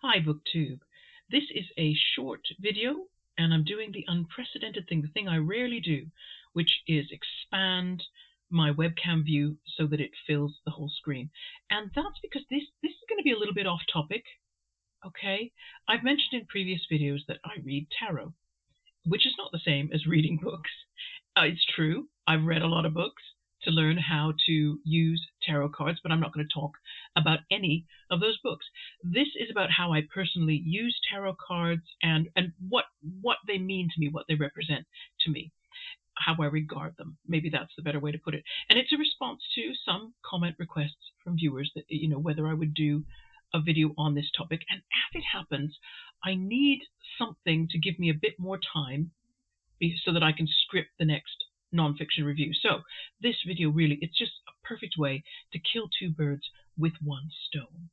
Hi, BookTube. This is a short video, and I'm doing the unprecedented thing, the thing I rarely do, which is expand my webcam view so that it fills the whole screen. And that's because this is going to be a little bit off topic, okay? I've mentioned in previous videos that I read tarot, which is not the same as reading books. It's true, I've read a lot of books to learn how to use tarot cards, but I'm not going to talk about any of those books. This is about how I personally use tarot cards and what they mean to me, what they represent to me, how I regard them. Maybe that's the better way to put it. And it's a response to some comment requests from viewers that, whether I would do a video on this topic. And as it happens, I need something to give me a bit more time so that I can script the next nonfiction review. So this video really, it's just a perfect way to kill two birds with one stone.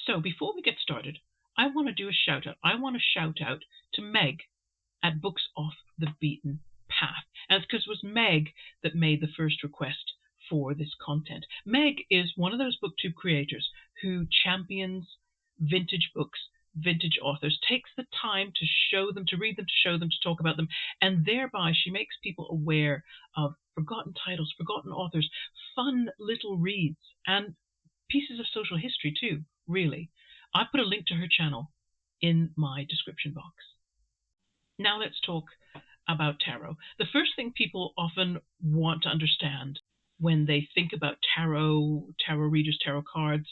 So before we get started, I want to do a shout out. I want to shout out to Meg at Books Off the Beaten Path. And it's because it was Meg that made the first request for this content. Meg is one of those BookTube creators who champions vintage books, vintage authors, takes the time to show them, to read them, to show them, to talk about them, and thereby she makes people aware of forgotten titles, forgotten authors, fun little reads, and pieces of social history too, really. I put a link to her channel in my description box. Now let's talk about tarot. The first thing people often want to understand when they think about tarot readers, tarot cards,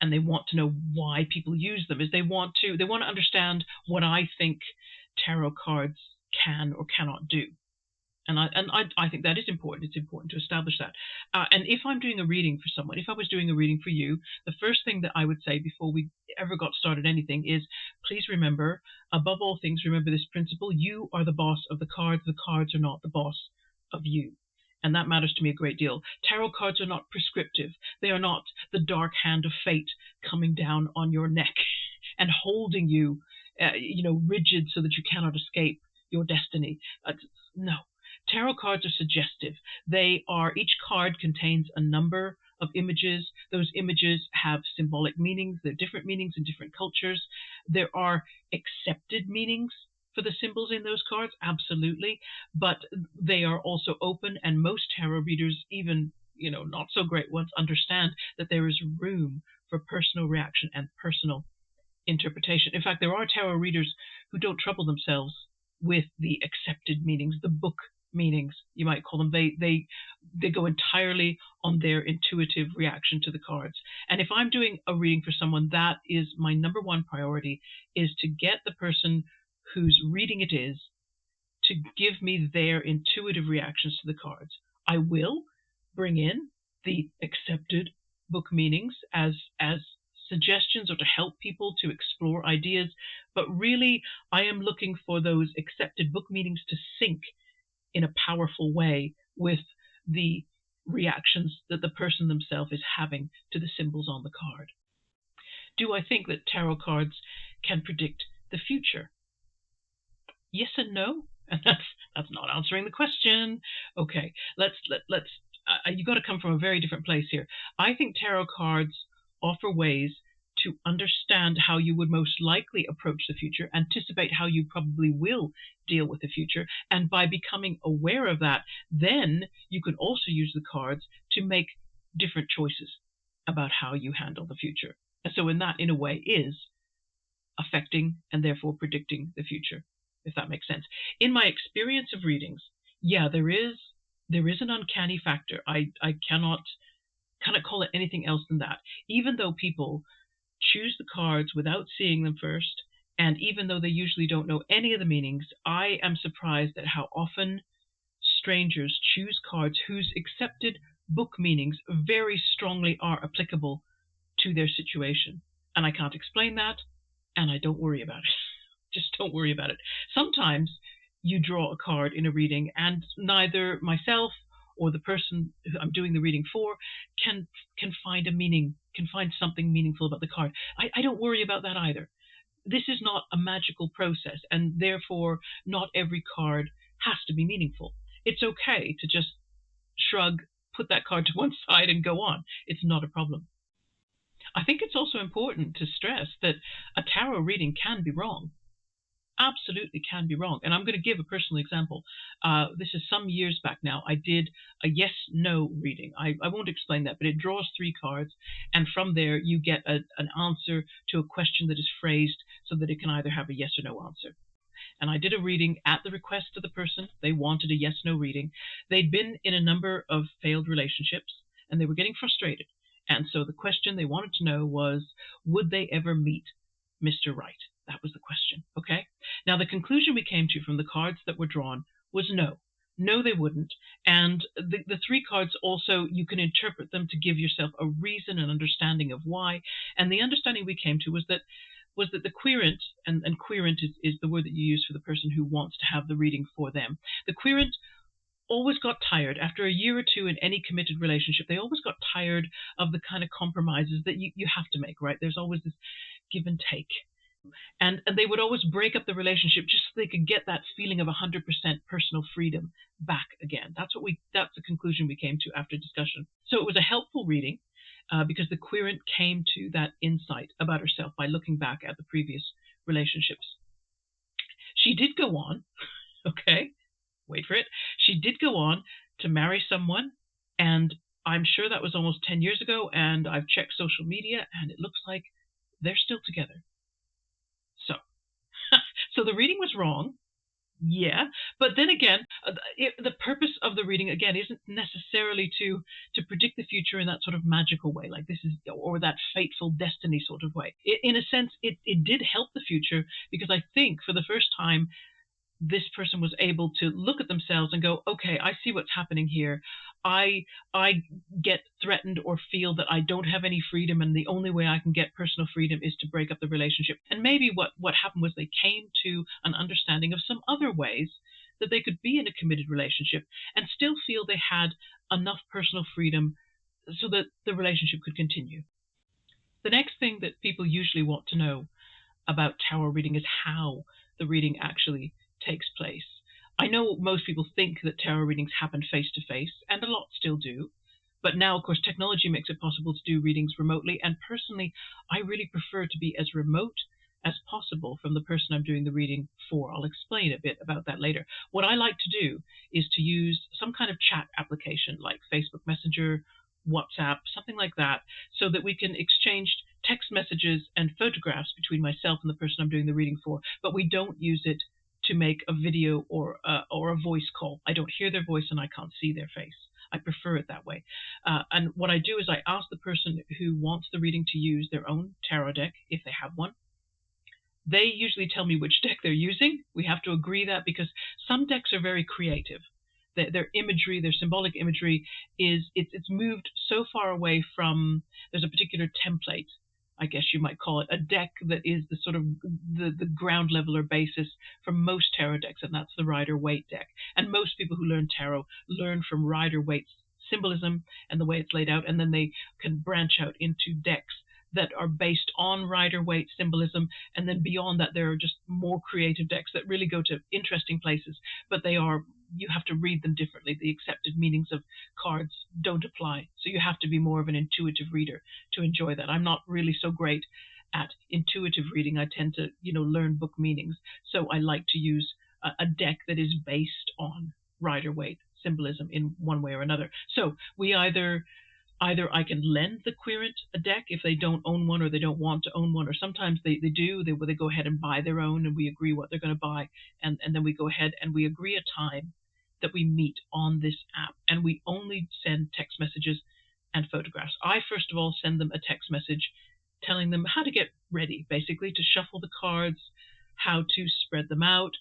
and they want to know why people use them, is they want to understand what I think tarot cards can or cannot do. And I think that is important. It's important to establish that. And if I'm doing a reading for someone, if I was doing a reading for you, the first thing that I would say before we ever got started anything is, please remember, above all things, remember this principle: you are the boss of the cards are not the boss of you. And that matters to me a great deal. Tarot cards are not prescriptive. They are not the dark hand of fate coming down on your neck and holding you, rigid so that you cannot escape your destiny. No. Tarot cards are suggestive. Each card contains a number of images. Those images have symbolic meanings. There are different meanings in different cultures. There are accepted meanings for the symbols in those cards, absolutely, but they are also open, and most tarot readers, even not so great ones, understand that there is room for personal reaction and personal interpretation. In fact, there are tarot readers who don't trouble themselves with the accepted meanings, the book meanings, you might call them. They go entirely on their intuitive reaction to the cards. And if I'm doing a reading for someone, that is my number one priority, is to get the person whose reading it is to give me their intuitive reactions to the cards. I will bring in the accepted book meanings as suggestions or to help people to explore ideas, but really I am looking for those accepted book meanings to sync in a powerful way with the reactions that the person themselves is having to the symbols on the card. Do I think that tarot cards can predict the future? Yes and no, and that's not answering the question. Okay, let's you got to come from a very different place here. I think tarot cards offer ways to understand how you would most likely approach the future, anticipate how you probably will deal with the future, and by becoming aware of that, then you can also use the cards to make different choices about how you handle the future. And so in a way, is affecting and therefore predicting the future, if that makes sense. In my experience of readings, yeah, there is an uncanny factor. I cannot call it anything else than that. Even though people choose the cards without seeing them first, and even though they usually don't know any of the meanings, I am surprised at how often strangers choose cards whose accepted book meanings very strongly are applicable to their situation. And I can't explain that, and I don't worry about it. Just don't worry about it. Sometimes you draw a card in a reading and neither myself or the person who I'm doing the reading for can find a meaning, can find something meaningful about the card. I don't worry about that either. This is not a magical process, and therefore not every card has to be meaningful. It's okay to just shrug, put that card to one side and go on. It's not a problem. I think it's also important to stress that a tarot reading can be wrong. Absolutely can be wrong. And I'm going to give a personal example. This is some years back now. I did a yes-no reading. I won't explain that, but it draws 3 cards. And from there, you get an answer to a question that is phrased so that it can either have a yes or no answer. And I did a reading at the request of the person. They wanted a yes-no reading. They'd been in a number of failed relationships, and they were getting frustrated. And so the question they wanted to know was, would they ever meet Mr. Right? That was the question, okay? Now, the conclusion we came to from the cards that were drawn was no. No, they wouldn't. And the 3 cards also, you can interpret them to give yourself a reason and understanding of why. And the understanding we came to was that the querent, and querent is the word that you use for the person who wants to have the reading for them. The querent always got tired after a year or 2 in any committed relationship. They always got tired of the kind of compromises that you have to make, right? There's always this give and take. And they would always break up the relationship just so they could get that feeling of 100% personal freedom back again. That's the conclusion we came to after discussion. So it was a helpful reading because the querent came to that insight about herself by looking back at the previous relationships. She did go on, okay, wait for it. She did go on to marry someone, and I'm sure that was almost 10 years ago, and I've checked social media, and it looks like they're still together. So the reading was wrong, yeah, but then again, the purpose of the reading, again, isn't necessarily to predict the future in that sort of magical way, like this is, or that fateful destiny sort of way. In a sense, it did help the future, because I think for the first time, this person was able to look at themselves and go, okay, I see what's happening here. I get threatened or feel that I don't have any freedom, and the only way I can get personal freedom is to break up the relationship. And maybe what happened was they came to an understanding of some other ways that they could be in a committed relationship and still feel they had enough personal freedom so that the relationship could continue. The next thing that people usually want to know about tarot reading is how the reading actually takes place. I know most people think that tarot readings happen face-to-face, and a lot still do. But now, of course, technology makes it possible to do readings remotely, and personally, I really prefer to be as remote as possible from the person I'm doing the reading for. I'll explain a bit about that later. What I like to do is to use some kind of chat application like Facebook Messenger, WhatsApp, something like that, so that we can exchange text messages and photographs between myself and the person I'm doing the reading for, but we don't use it to make a video or a voice call. I don't hear their voice and I can't see their face. I prefer it that way. And what I do is I ask the person who wants the reading to use their own tarot deck, if they have one. They usually tell me which deck they're using. We have to agree that, because some decks are very creative. Their imagery, their symbolic imagery it's moved so far away from, there's a particular template, I guess you might call it, a deck that is the sort of the ground level or basis for most tarot decks, and that's the Rider-Waite deck. And most people who learn tarot learn from Rider-Waite's symbolism and the way it's laid out, and then they can branch out into decks that are based on Rider-Waite symbolism, and then beyond that there are just more creative decks that really go to interesting places, but you have to read them differently. The accepted meanings of cards don't apply, so you have to be more of an intuitive reader to enjoy that. I'm not really so great at intuitive reading. I tend to, learn book meanings, so I like to use a deck that is based on Rider-Waite symbolism in one way or another. So we either I can lend the querent a deck if they don't own one or they don't want to own one, or sometimes they do. They go ahead and buy their own, and we agree what they're going to buy, and then we go ahead and we agree a time that we meet on this app, and we only send text messages and photographs. I first of all send them a text message telling them how to get ready, basically to shuffle the cards, how to spread them out,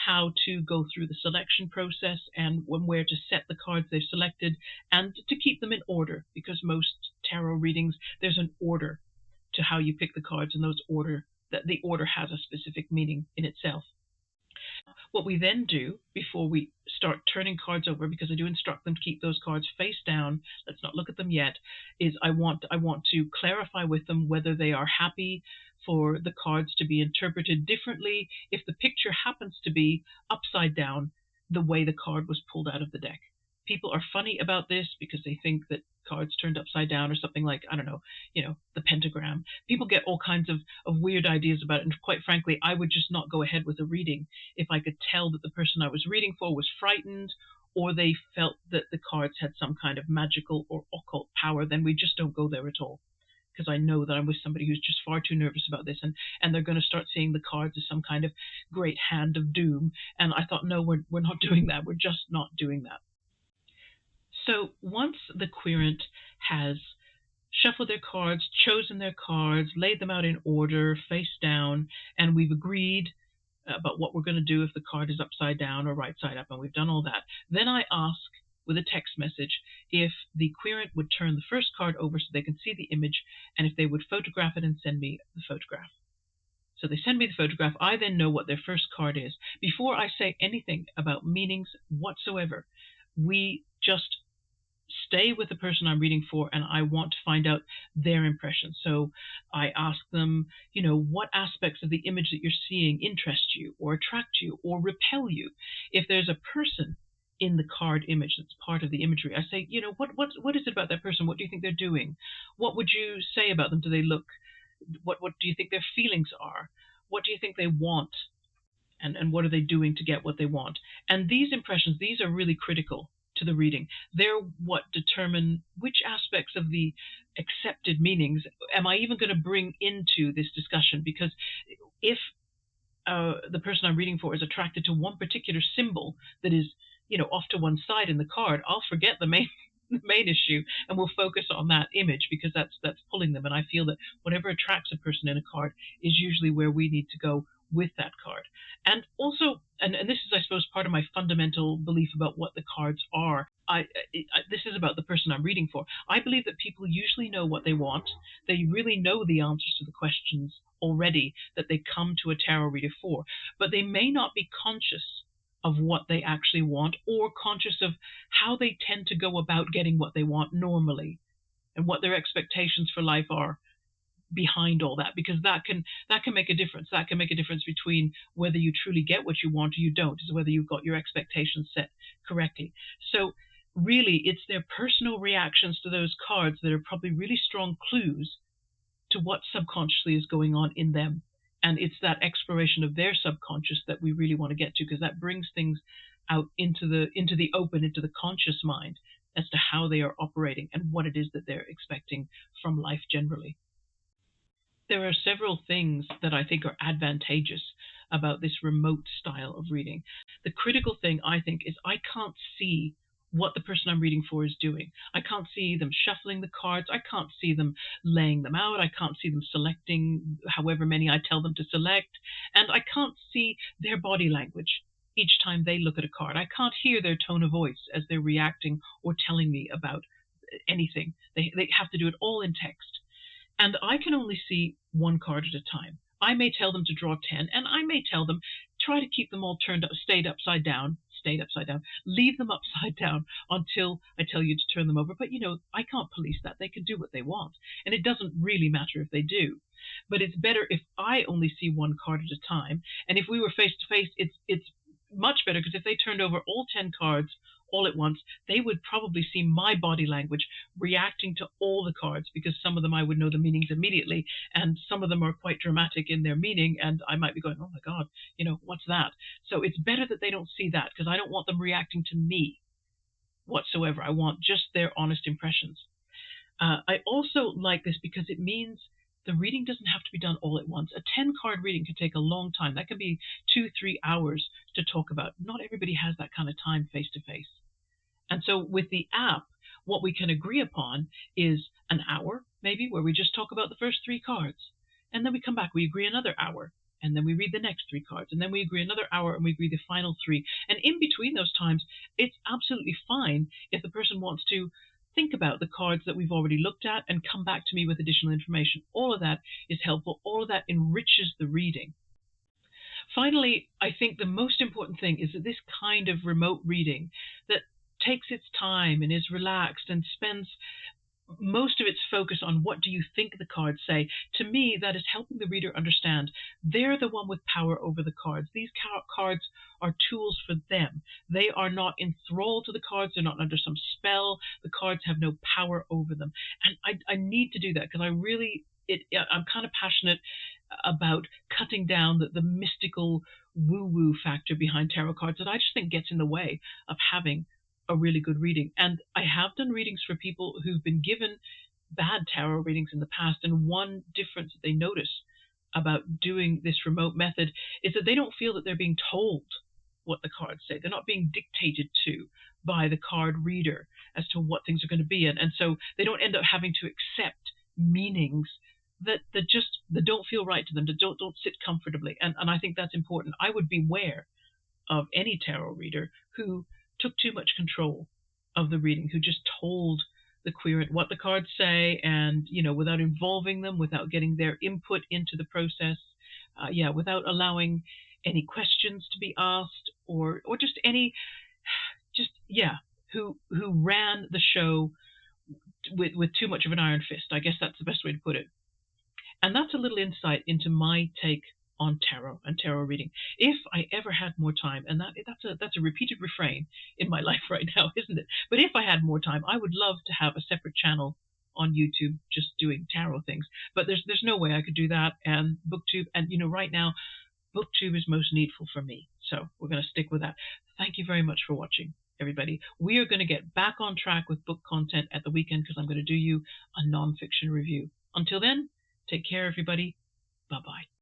how to go through the selection process, and where to set the cards they've selected, and to keep them in order, because most tarot readings, there's an order to how you pick the cards, and the order has a specific meaning in itself. What we then do before we start turning cards over, because I do instruct them to keep those cards face down, let's not look at them yet, is I want to clarify with them whether they are happy for the cards to be interpreted differently if the picture happens to be upside down the way the card was pulled out of the deck. people are funny about this because they think that cards turned upside down or something like, I don't know, the pentagram. People get all kinds of weird ideas about it. And quite frankly, I would just not go ahead with a reading if I could tell that the person I was reading for was frightened, or they felt that the cards had some kind of magical or occult power. Then we just don't go there at all. Because I know that I'm with somebody who's just far too nervous about this, and they're going to start seeing the cards as some kind of great hand of doom. And I thought, no, we're not doing that. We're just not doing that. So once the querent has shuffled their cards, chosen their cards, laid them out in order, face down, and we've agreed about what we're going to do if the card is upside down or right side up, and we've done all that, then I ask with a text message if the querent would turn the first card over so they can see the image, and if they would photograph it and send me the photograph. So they send me the photograph. I then know what their first card is. Before I say anything about meanings whatsoever, we just stay with the person I'm reading for, and I want to find out their impression. So I ask them, what aspects of the image that you're seeing interest you or attract you or repel you. If there's a person in the card image that's part of the imagery, I say, what is it about that person? What do you think they're doing? What would you say about them? Do they look, what do you think their feelings are? What do you think they want? And what are they doing to get what they want? And these impressions, these are really critical to the reading. They're what determine which aspects of the accepted meanings am I even going to bring into this discussion. Because if the person I'm reading for is attracted to one particular symbol that is, off to one side in the card, I'll forget the main issue and we'll focus on that image, because that's pulling them. And I feel that whatever attracts a person in a card is usually where we need to go with that card. And also, and this is, I suppose, part of my fundamental belief about what the cards are. This is about the person I'm reading for. I believe that people usually know what they want. They really know the answers to the questions already that they come to a tarot reader for, but they may not be conscious of what they actually want, or conscious of how they tend to go about getting what they want normally, and what their expectations for life are behind all that, because that can make a difference. That can make a difference between whether you truly get what you want or you don't, is whether you've got your expectations set correctly. So really, it's their personal reactions to those cards that are probably really strong clues to what subconsciously is going on in them. And it's that exploration of their subconscious that we really want to get to, because that brings things out into the open, into the conscious mind, as to how they are operating and what it is that they're expecting from life generally. There are several things that I think are advantageous about this remote style of reading. The critical thing, I think, is I can't see what the person I'm reading for is doing. I can't see them shuffling the cards. I can't see them laying them out. I can't see them selecting however many I tell them to select. And I can't see their body language each time they look at a card. I can't hear their tone of voice as they're reacting or telling me about anything. They have to do it all in text. And I can only see one card at a time. I may tell them to draw 10, and I may tell them, try to keep them all stayed upside down, leave them upside down until I tell you to turn them over. But, I can't police that. They can do what they want. And it doesn't really matter if they do. But it's better if I only see one card at a time. And if we were face to face, it's much better, because if they turned over all 10 cards all at once, they would probably see my body language reacting to all the cards, because some of them I would know the meanings immediately, and some of them are quite dramatic in their meaning, and I might be going, oh my God, what's that? So it's better that they don't see that, because I don't want them reacting to me whatsoever. I want just their honest impressions. I also like this because it means the reading doesn't have to be done all at once. A 10-card reading can take a long time. That can be 2-3 hours to talk about. Not everybody has that kind of time face-to-face. And so with the app, what we can agree upon is an hour, maybe, where we just talk about the first 3 cards. And then we come back, we agree another hour. And then we read the next 3 cards. And then we agree another hour, and we agree the final 3. And in between those times, it's absolutely fine if the person wants to think about the cards that we've already looked at and come back to me with additional information. All of that is helpful. All of that enriches the reading. Finally, I think the most important thing is that this kind of remote reading that takes its time and is relaxed and spends most of its focus on what do you think the cards say, to me, that is helping the reader understand they're the one with power over the cards. These cards are tools for them. They are not enthralled to the cards. They're not under some spell. The cards have no power over them. And I need to do that because I'm kind of passionate about cutting down the mystical woo-woo factor behind tarot cards that I just think gets in the way of having a really good reading. And I have done readings for people who've been given bad tarot readings in the past, and one difference that they notice about doing this remote method is that they don't feel that they're being told what the cards say. They're not being dictated to by the card reader as to what things are going to be. And so they don't end up having to accept meanings that don't feel right to them, that don't sit comfortably. And I think that's important. I would beware of any tarot reader who took too much control of the reading, who just told the querent what the cards say, and without involving them, without getting their input into the process, without allowing any questions to be asked, or who ran the show with too much of an iron fist. I guess that's the best way to put it. And that's a little insight into my take on tarot and tarot reading. If I ever had more time, and that's a repeated refrain in my life right now, isn't it? But if I had more time, I would love to have a separate channel on YouTube just doing tarot things. But there's no way I could do that. And BookTube, and right now, BookTube is most needful for me. So we're going to stick with that. Thank you very much for watching, everybody. We are going to get back on track with book content at the weekend because I'm going to do you a nonfiction review. Until then, take care, everybody. Bye-bye.